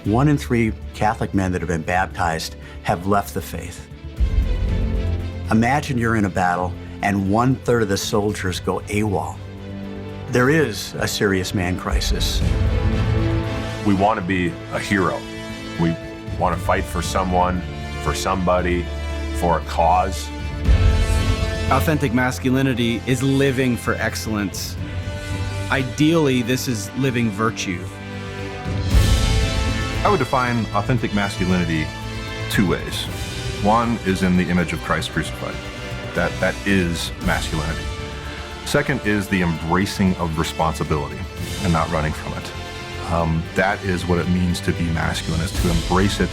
1 in 3 Catholic men that have been baptized have left the faith. Imagine you're in a battle and 1/3 of the soldiers go AWOL. There is a serious man crisis. We want to be a hero. We want to fight for someone, for somebody, for a cause. Authentic masculinity is living for excellence. Ideally, this is living virtue. I would define authentic masculinity 2 ways. One is in the image of Christ crucified. That is masculinity. Second is the embracing of responsibility and not running from it. That is what it means to be masculine, is to embrace it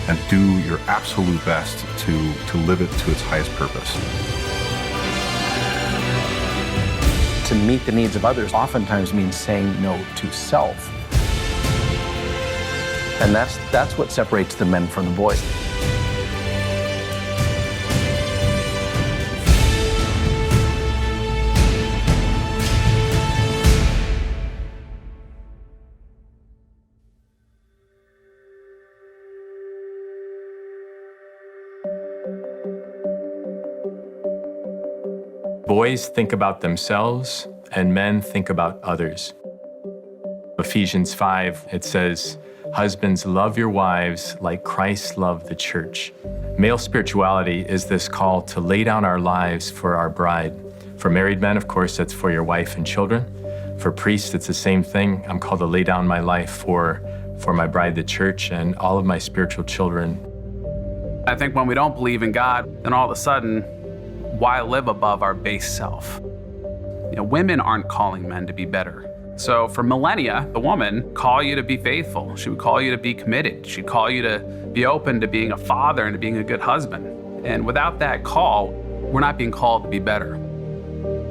and do your absolute best to live it to its highest purpose. To meet the needs of others oftentimes means saying no to self. And that's what separates the men from the boys. Boys think about themselves, and men think about others. Ephesians 5, it says, "Husbands, love your wives like Christ loved the church." Male spirituality is this call to lay down our lives for our bride. For married men, of course, that's for your wife and children. For priests, it's the same thing. I'm called to lay down my life for my bride, the church, and all of my spiritual children. I think when we don't believe in God, then all of a sudden, why live above our base self? Women aren't calling men to be better. So for millennia, the woman call you to be faithful. She would call you to be committed. She'd call you to be open to being a father and to being a good husband. And without that call, we're not being called to be better.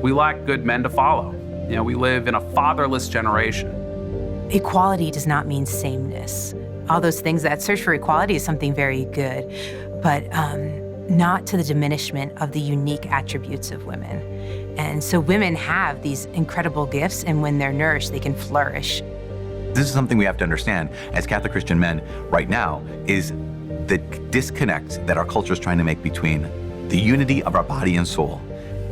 We lack good men to follow. We live in a fatherless generation. Equality does not mean sameness. All those things, that search for equality is something very good, but not to the diminishment of the unique attributes of women. And so women have these incredible gifts, and when they're nourished, they can flourish. This is something we have to understand as Catholic Christian men right now, is the disconnect that our culture is trying to make between the unity of our body and soul.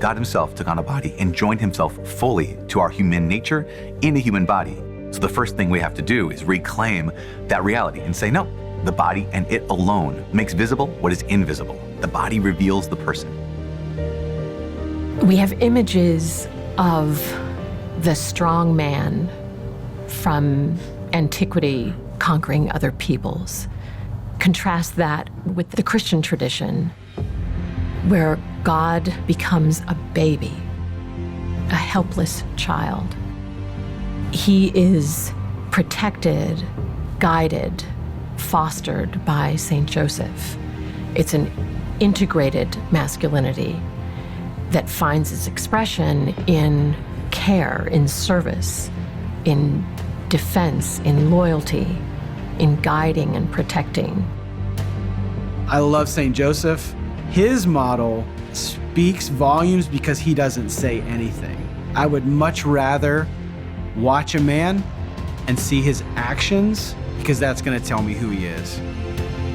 God himself took on a body and joined himself fully to our human nature in a human body. So the first thing we have to do is reclaim that reality and say, no, the body and it alone makes visible what is invisible. The body reveals the person. We have images of the strong man from antiquity conquering other peoples. Contrast that with the Christian tradition, where God becomes a baby, a helpless child. He is protected, guided, fostered by Saint Joseph. It's an integrated masculinity that finds its expression in care, in service, in defense, in loyalty, in guiding and protecting. I love Saint Joseph. His model speaks volumes because he doesn't say anything. I would much rather watch a man and see his actions, because that's going to tell me who he is.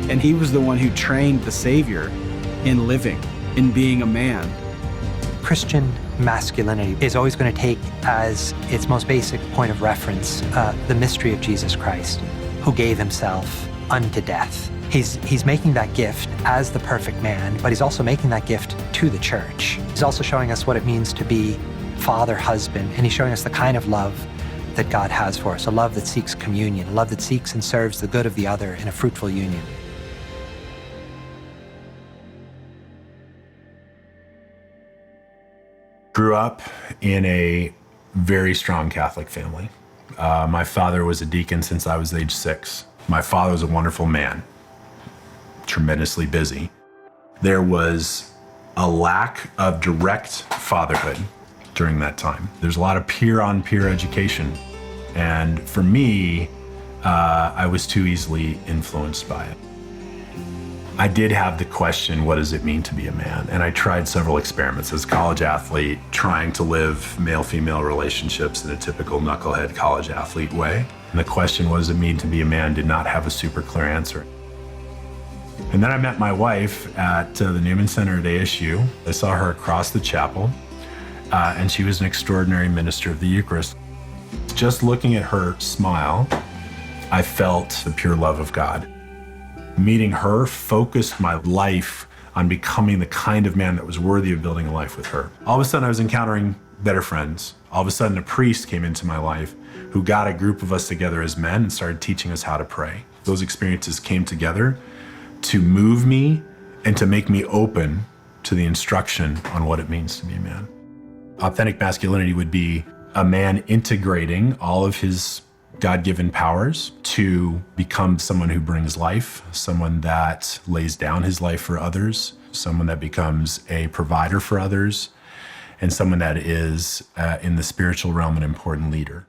And he was the one who trained the Savior in living, in being a man. Christian masculinity is always going to take as its most basic point of reference the mystery of Jesus Christ, who gave himself unto death. He's making that gift as the perfect man, but he's also making that gift to the church. He's also showing us what it means to be father, husband, and he's showing us the kind of love that God has for us, a love that seeks communion, a love that seeks and serves the good of the other in a fruitful union. Grew up in a very strong Catholic family. My father was a deacon since I was age 6. My father was a wonderful man, tremendously busy. There was a lack of direct fatherhood during that time. There's a lot of peer-on-peer education. And for me, I was too easily influenced by it. I did have the question, what does it mean to be a man? And I tried several experiments as a college athlete, trying to live male-female relationships in a typical knucklehead college athlete way. And the question, what does it mean to be a man, did not have a super clear answer. And then I met my wife at the Newman Center at ASU. I saw her across the chapel, and she was an extraordinary minister of the Eucharist. Just looking at her smile, I felt the pure love of God. Meeting her focused my life on becoming the kind of man that was worthy of building a life with her. All of a sudden, I was encountering better friends. All of a sudden, a priest came into my life who got a group of us together as men and started teaching us how to pray. Those experiences came together to move me and to make me open to the instruction on what it means to be a man. Authentic masculinity would be a man integrating all of his God-given powers to become someone who brings life, someone that lays down his life for others, someone that becomes a provider for others, and someone that is, in the spiritual realm, an important leader.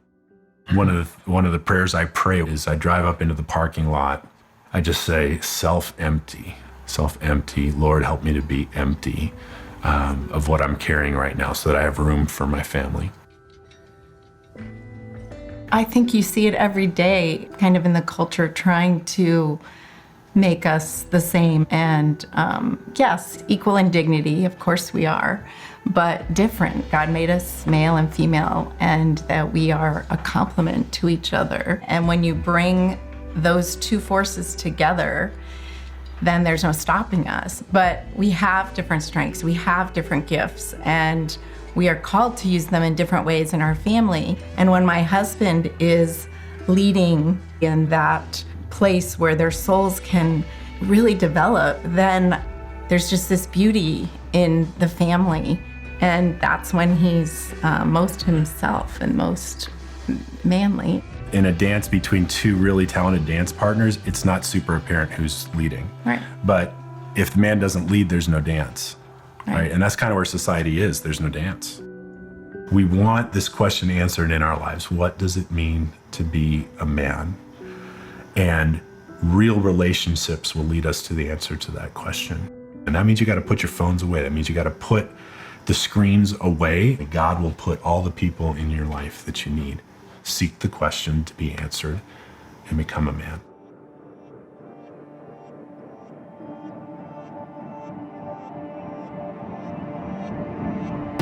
One of the prayers I pray is I drive up into the parking lot. I just say, self-empty, Lord, help me to be empty of what I'm carrying right now so that I have room for my family. I think you see it every day, kind of in the culture, trying to make us the same. And yes, equal in dignity, of course we are, but different. God made us male and female, and that we are a complement to each other. And when you bring those two forces together, then there's no stopping us. But we have different strengths, we have different gifts, and we are called to use them in different ways in our family. And when my husband is leading in that place where their souls can really develop, then there's just this beauty in the family. And that's when he's most himself and most manly. In a dance between two really talented dance partners, it's not super apparent who's leading. Right. But if the man doesn't lead, there's no dance. Right? And that's kind of where society is. There's no dance. We want this question answered in our lives. What does it mean to be a man? And real relationships will lead us to the answer to that question. And that means you got to put your phones away. That means you got to put the screens away. God will put all the people in your life that you need. Seek the question to be answered and become a man.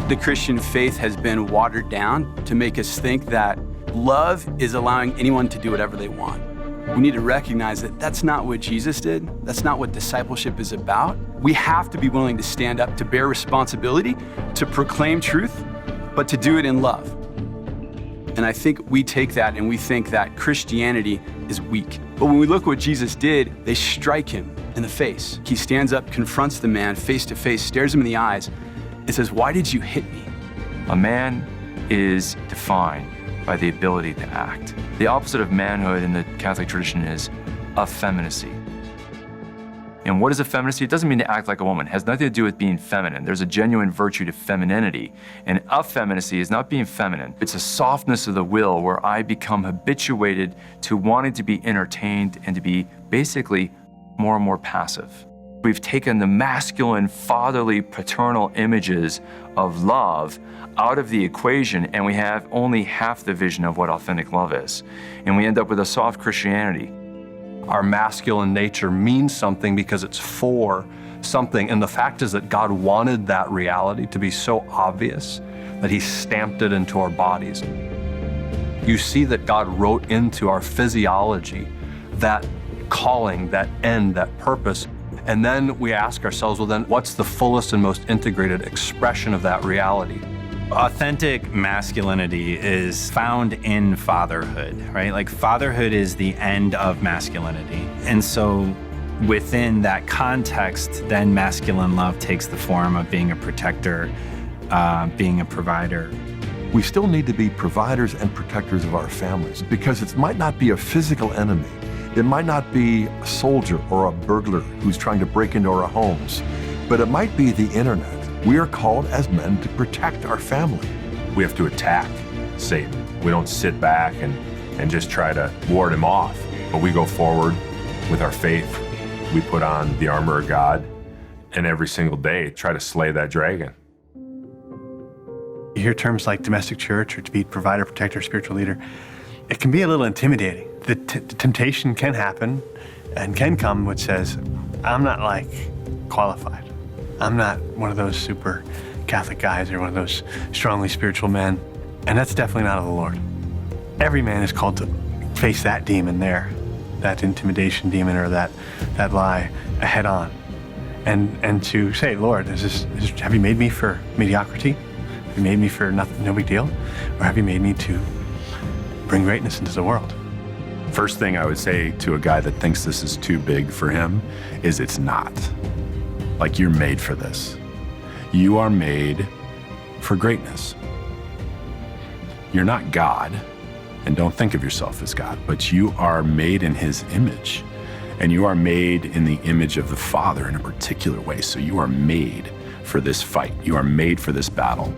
The Christian faith has been watered down to make us think that love is allowing anyone to do whatever they want. We need to recognize that that's not what Jesus did. That's not what discipleship is about. We have to be willing to stand up, to bear responsibility, to proclaim truth, but to do it in love. And I think we take that and we think that Christianity is weak. But when we look what Jesus did, they strike him in the face. He stands up, confronts the man face to face, stares him in the eyes, and says, "Why did you hit me?" A man is defined by the ability to act. The opposite of manhood in the Catholic tradition is effeminacy. And what is effeminacy? It doesn't mean to act like a woman. It has nothing to do with being feminine. There's a genuine virtue to femininity. And effeminacy is not being feminine. It's a softness of the will where I become habituated to wanting to be entertained and to be basically more and more passive. We've taken the masculine, fatherly, paternal images of love out of the equation, and we have only half the vision of what authentic love is. And we end up with a soft Christianity. Our masculine nature means something because it's for something. And the fact is that God wanted that reality to be so obvious that he stamped it into our bodies. You see that God wrote into our physiology that calling, that end, that purpose. And then we ask ourselves, well, then what's the fullest and most integrated expression of that reality? Authentic masculinity is found in fatherhood, right? Like fatherhood is the end of masculinity. And so within that context, then masculine love takes the form of being a protector, being a provider. We still need to be providers and protectors of our families because it might not be a physical enemy. It might not be a soldier or a burglar who's trying to break into our homes, but it might be the internet. We are called as men to protect our family. We have to attack Satan. We don't sit back and just try to ward him off, but we go forward with our faith, We put on the armor of God and every single day try to slay that dragon. You hear terms like domestic church or to be provider, protector, spiritual leader. It can be a little intimidating. The temptation can happen and can come which says, I'm not like qualified. I'm not one of those super Catholic guys or one of those strongly spiritual men. And that's definitely not of the Lord. Every man is called to face that demon there, that intimidation demon or that lie head on. And to say, Lord, have you made me for mediocrity? Have you made me for nothing, no big deal? Or have you made me to bring greatness into the world? First thing I would say to a guy that thinks this is too big for him is it's not. Like, you're made for this. You are made for greatness. You're not God, and don't think of yourself as God, but you are made in His image. And you are made in the image of the Father in a particular way. So you are made for this fight. You are made for this battle.